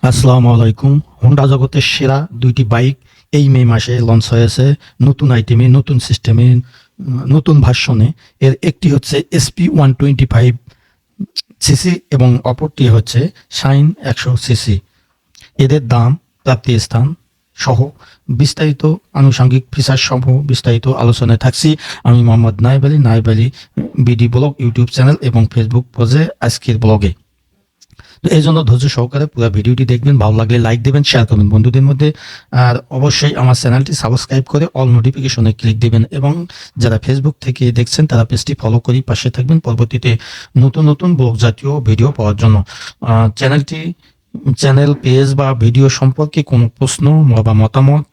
আসসালামু আলাইকুম। হোন্ডা জগতের সেরা দুইটি বাইক এই মে মাসে লঞ্চ হয়েছে। নতুন আইটেমে, নতুন সিস্টেমে, নতুন ভার্সনে। এর একটি হচ্ছে এসপি 125 সিসি এবং অপরটি হচ্ছে শাইন 100 সিসি। এদের দাম, প্রাপ্তি স্থান সহ বিস্তারিত আনুষঙ্গিক ফিচার সহ বিস্তারিত আলোচনায় থাকছি। আমি Mohammad Naib Ali BD blog YouTube channel এবং ফেসবুক পেজে আজকের ব্লগে। তো এই জন্য ধৈর্য সহকারে পুরো ভিডিওটি দেখবেন, ভালো লাগলে লাইক দেবেন, শেয়ার করবেন বন্ধুদের মধ্যে। আর অবশ্যই আমার চ্যানেলটি সাবস্ক্রাইব করে অল নোটিফিকেশনে ক্লিক দেবেন এবং যারা ফেসবুক থেকে দেখছেন তারা পেজটি ফলো করে পাশে থাকবেন পরবর্তীতে নতুন নতুন ব্লগ জাতীয় ভিডিও পাওয়ার জন্য। চ্যানেল, পেজ বা ভিডিও সম্পর্কে কোনো প্রশ্ন বা মতামত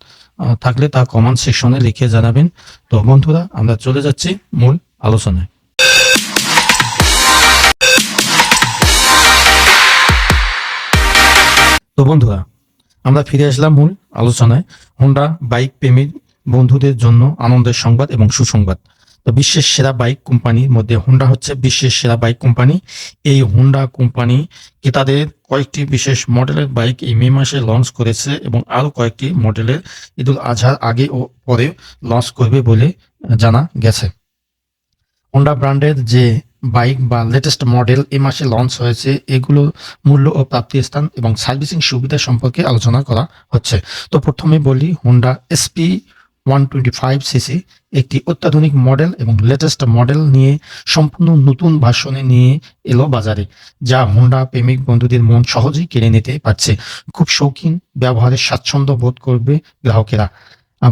থাকলে তা কমেন্ট সেকশনে লিখে জানাবেন। তো বন্ধুরা, আমরা চলে যাচ্ছি মূল আলোচনায়। তো বন্ধুরা, আমরা ফিরে আসলাম মূল আলোচনায়। হোন্ডা বাইক প্রেমী বন্ধুদের জন্য আনন্দের সংবাদ এবং সুসংবাদ। তো বিশ্বের সেরা বাইক কোম্পানির মধ্যে হোন্ডা হচ্ছে বিশ্বের সেরা বাইক কোম্পানি। এই হোন্ডা কোম্পানি ক্রেতাদের কয়েকটি বিশেষ মডেলের বাইক এই মে মাসে লঞ্চ করেছে এবং আরও কয়েকটি মডেলের ঈদুল আজহার আগে ও পরে লঞ্চ করবে বলে জানা গেছে। হোন্ডা ব্র্যান্ডের যে বাইক বা লেটেস্ট মডেল এ মাসে লঞ্চ হয়েছে, এগুলো মূল্য ও প্রাপ্তি স্থান এবং সার্ভিসিং সুবিধা সম্পর্কে আলোচনা করা হচ্ছে। তো প্রথমে বলি, হোন্ডা এসপি 125 সিসি একটি অত্যাধুনিক মডেল এবং লেটেস্ট মডেল নিয়ে সম্পূর্ণ নতুন ভার্সনে নিয়ে এলো বাজারে, যা হোন্ডা প্রেমিক বন্ধুদের মন সহজেই কেড়ে নিতে পারছে। খুব শৌখিন, ব্যবহারের স্বাচ্ছন্দ্য বোধ করবে গ্রাহকেরা।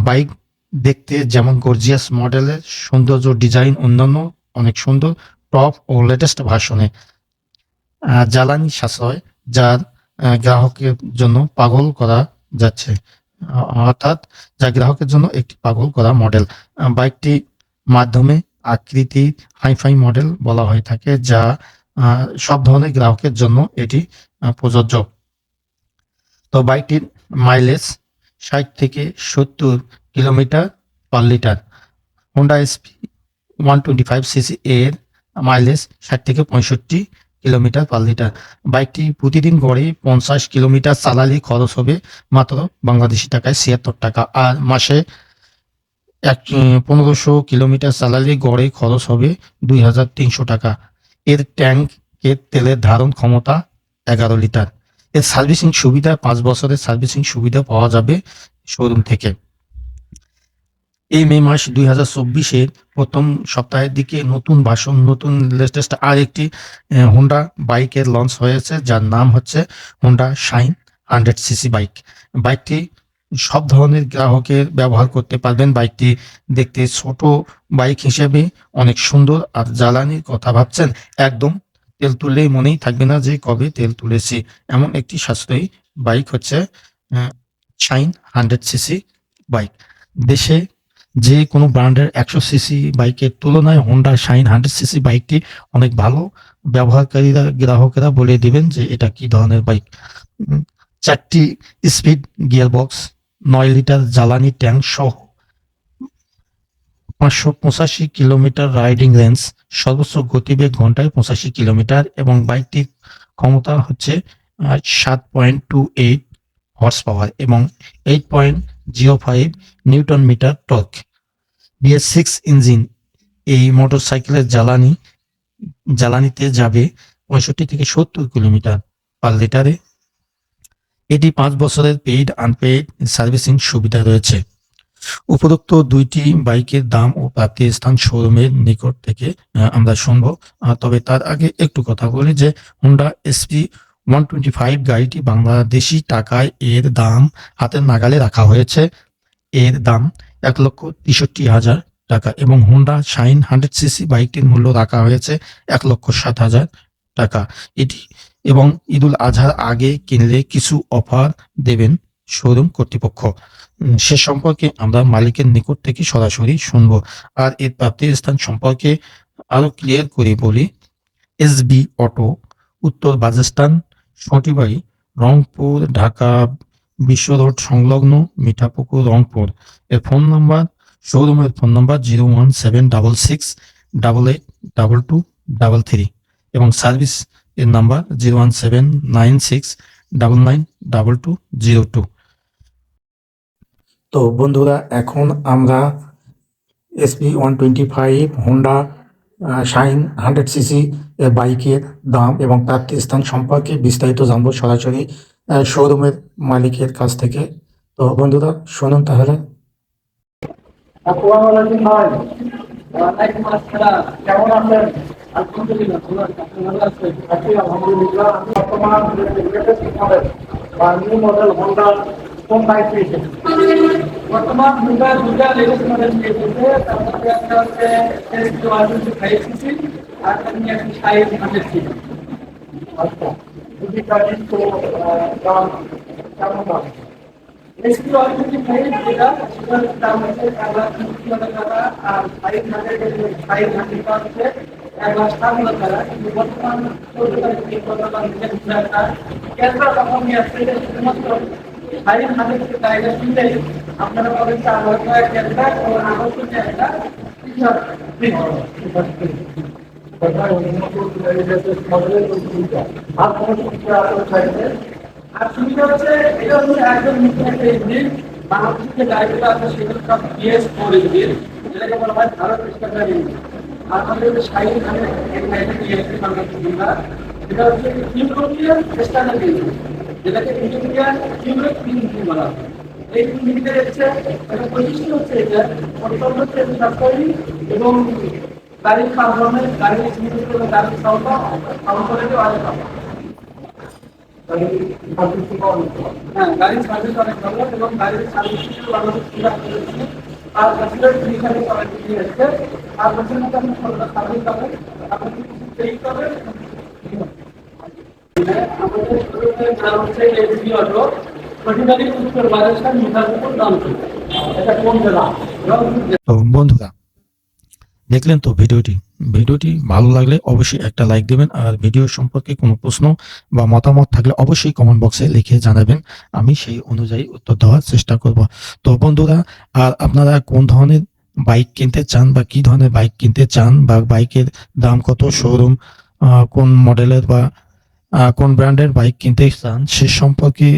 বাইক দেখতে যেমন গর্জিয়াস, মডেলের সৌন্দর্য, ডিজাইন অন্যান্য অনেক সুন্দর। টপ ও লেটেস্ট ভার্সনে জ্বালানি সাশ্রয়, যার গ্রাহকের জন্য পাগল করা যাচ্ছে, অর্থাৎ যা গ্রাহকের জন্য একটি পাগল করা মডেল। বাইকটি মাধ্যমে আকৃতি হাইফাই মডেল বলা হয়ে থাকে, যা সব ধরনের গ্রাহকের জন্য এটি প্রযোজ্য। তো বাইকটির মাইলেজ 60 থেকে 70 kilometre per litre. Honda SP 125 CC এর মাইলেজ 60 থেকে 65 কিলোমিটার পার লিটার। বাইকটি প্রতিদিন গড়ে 50 কিলোমিটার চালালে খরচ হবে মাত্র বাংলাদেশি টাকায় 76 টাকা। আর মাসে 1500 কিলোমিটার চালালে গড়ে খরচ হবে 2300 টাকা। এর ট্যাঙ্কের তেলের ধারণ ক্ষমতা 11 লিটার। এর সার্ভিসিং সুবিধা, 5 বছরের সার্ভিসিং সুবিধা পাওয়া যাবে শোরুম থেকে। এই মে মাস 2024-এর প্রথম সপ্তাহের দিকে নতুন ভার্সন, নতুন লেটেস্ট আর একটি হোন্ডা বাইকের লঞ্চ হয়েছে, যার নাম হচ্ছে হোন্ডা শাইন 100 সিসি বাইক। বাইকটি সব ধরনের গ্রাহকের ব্যবহার করতে পারবেন। বাইকটি দেখতে ছোট বাইক হিসেবে অনেক সুন্দর। আর জ্বালানির কথা ভাবছেন, একদম তেল তুললেই মনেই থাকবে না যে কবে তেল তুলেছি, এমন একটি সাশ্রয়ী বাইক হচ্ছে শাইন 100 সিসি বাইক। দেশে যে কোনো ব্র্যান্ডের 100 সিসি বাইকের তুলনায় হোন্ডা শাইন 100 সিসি বাইকটি অনেক ভালো। ব্যবহারকারীরা, গ্রাহকেরা বলে দিবেন যে এটা কি ধরনের বাইক। 4টি স্পিড গিয়ারবক্স, 9 লিটার জ্বালানি ট্যাঙ্ক সহ 585 কিলোমিটার রাইডিং রেঞ্জ, সর্বোচ্চ গতিবেগ ঘন্টায় 85 কিলোমিটার এবং বাইকটির ক্ষমতা হচ্ছে 7.28 হর্স পাওয়ার এবং 8.05 Newton metre torque. BS6 engine এই মোটরসাইকেলের জ্বালানিতে যাবে 65 থেকে 70 কিলোমিটার পার লিটারে। এটি 5 বছরের পেইড আনপেইড সার্ভিসিং সুবিধা রয়েছে। উপরোক্ত দুইটি বাইকের দাম ও প্রাপ্তির স্থান শোরুমের নিকট থেকে আমরা শুনবো। তবে তার আগে একটু কথা বলি যে হোন্ডা এসপি 125 গাড়িটি বাংলাদেশি টাকায় এর দাম হাতের নাগালে রাখা হয়েছে। এর দাম 1,63,000 টাকা এবং হোন্ডা শাইন 100 সিসি বাইকটির মূল্য রাখা হয়েছে 1,07,000 টাকা। এটি এবং ঈদুল আজহার আগে কিনলে কিছু অফার দেবেন শোরুম কর্তৃপক্ষ। সে সম্পর্কে আমরা মালিকের নিকট থেকে সরাসরি শুনবো। আর এর প্রাপ্তির স্থান সম্পর্কে আরো ক্লিয়ার করে বলি, এসবি অটো, উত্তর বাজেস্টান, সটিবাড়ি, রংপুর, ঢাকা বিশ্ব রোড সংলগ্ন মিঠাপুকুর, রংপুর। এর ফোন নাম্বার, শোরুমের ফোন নাম্বার 01766882233 এবং সার্ভিস এর নাম্বার 01796 992202। তো বন্ধুরা, এখন আমরা SP125 হোন্ডা শাইন 100cc বাইকের দাম এবং প্রাপ্তির স্থান সম্পর্কে বিস্তারিত জানবো সরাসরি শোরুমের মালিকের কাছ থেকে। তো বন্ধুরা শুনুন তাহলে। আসসালামু আলাইকুম ভাই। ওয়ালাইকুম আসসালাম। কেমন আছেন? আলহামদুলিল্লাহ ভালো আছি। আপনি ভালো আছেন? আছি আলহামদুলিল্লাহ। আমি বর্তমান লেটেস্ট মডেল বা নিউ মডেল হোন্ডা কোন বাইক পেয়েছেন? বর্তমান হোন্ডা দুটা লেটেস্ট মডেল পেয়েছে। তার মধ্যে একটা হচ্ছে SP125cc আর একটা আছে শাইন 100cc। আচ্ছা, দুটি গাড়ির তো দাম কেমন দাম? SP125 যেটা সেটার দাম হচ্ছে 1,30,000 টাকা আর 500 হচ্ছে 1,07,000 টাকা। কিন্তু বর্তমান একটা কেন্দ্র রকম নিয়ে আসছে শুধুমাত্র 500 টাকা কিনলে আপনারা পাবেন 4,000 টাকা কেন্দ্র ও আকর্ষণীয় একটা টি-শার্ট ফ্রি। আর কোনো সুবিধা থাকবে? আর সুবিধা হচ্ছে এটা হচ্ছে একদম নতুন একটা ইঞ্জিন। বাংলাদেশের যে গাড়িগুলো আছে সেগুলো সব BS4 ইঞ্জিন, যেটাকে বলা হয় ভারত স্ট্যান্ডার্ড ইঞ্জিন। আর আমাদের যে শাইন এই গাড়িটা BS বাংলাদেশিরা, এটা হচ্ছে ইউরোপিয়ান স্ট্যান্ডার্ড ইঞ্জিন, যেটাকে ইউরোপিয়ান ইউরোপ ইঞ্জিন বলা হয়। এই ইঞ্জিনটা হচ্ছে একটা বৈশিষ্ট্য হচ্ছে এটা অত্যন্ত তেল সাশ্রয়ী এবং গাড়ির পারফরমেন্স, গাড়ির স্মুথ এবং গাড়ির সাউন্ড অনেক ভালো। হ্যাঁ, গাড়ির সার্ভিস অনেক ভালো এবং গাড়ির সার্ভিসিং বাংলাদেশ আর বছরের ফ্রি সার্ভিস অনেক বেশি আছে। আর বছরের মধ্যে আপনি সরকার সার্ভিস পাবেন, আপনি কিছু পেই পাবেন। আমাদের শোরুমের নাম হচ্ছে এসবি অটো, প্রতিবাদী উত্তর বাজার মিঠাপুকুর নামপুর। এটা কোন জেলা? তো বন্ধুরা দেখলেন তো ভিডিওটি ভালো লাগলে অবশ্যই একটা লাইক দেবেন, আর ভিডিও সম্পর্কে কোনো প্রশ্ন বা মতামত থাকলে অবশ্যই কমেন্ট বক্সে লিখে জানাবেন, আমি সেই অনুযায়ী উত্তর দেওয়ার চেষ্টা করব। তো বন্ধুরা, আর আপনারা কোন ধরনের বাইক কিনতে চান বা কি ধরনের বাইক কিনতে চান বা বাইকের দাম কত, শোরুম কোন মডেলের বা কোন ব্র্যান্ডের বাইক কিনতে চান সে সম্পর্কে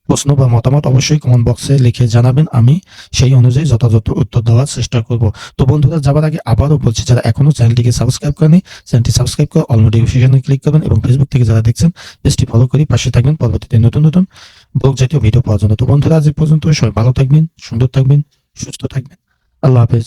প্রশ্ন বা মতামত অবশ্যই কমেন্ট বক্সে লিখে জানাবেন, আমি সেই অনুযায়ী যথাযথ উত্তর দেওয়ার চেষ্টা করব। তো বন্ধুরা, যাবার আগে আবারও বলছি, যারা এখনো চ্যানেলটিকে সাবস্ক্রাইব করেনি চ্যানেলটি সাবস্ক্রাইব করে অল নোটিফিকেশনে ক্লিক করবেন এবং ফেসবুক থেকে যারা দেখছেন পেজটি ফলো করে পাশে থাকবেন পরবর্তীতে নতুন নতুন ব্লগ জাতীয় ভিডিও পাওয়ার জন্য। তো বন্ধুরা, আজ এই পর্যন্ত, সবাই ভালো থাকবেন, সুন্দর থাকবেন, সুস্থ থাকবেন। আল্লাহ হাফেজ।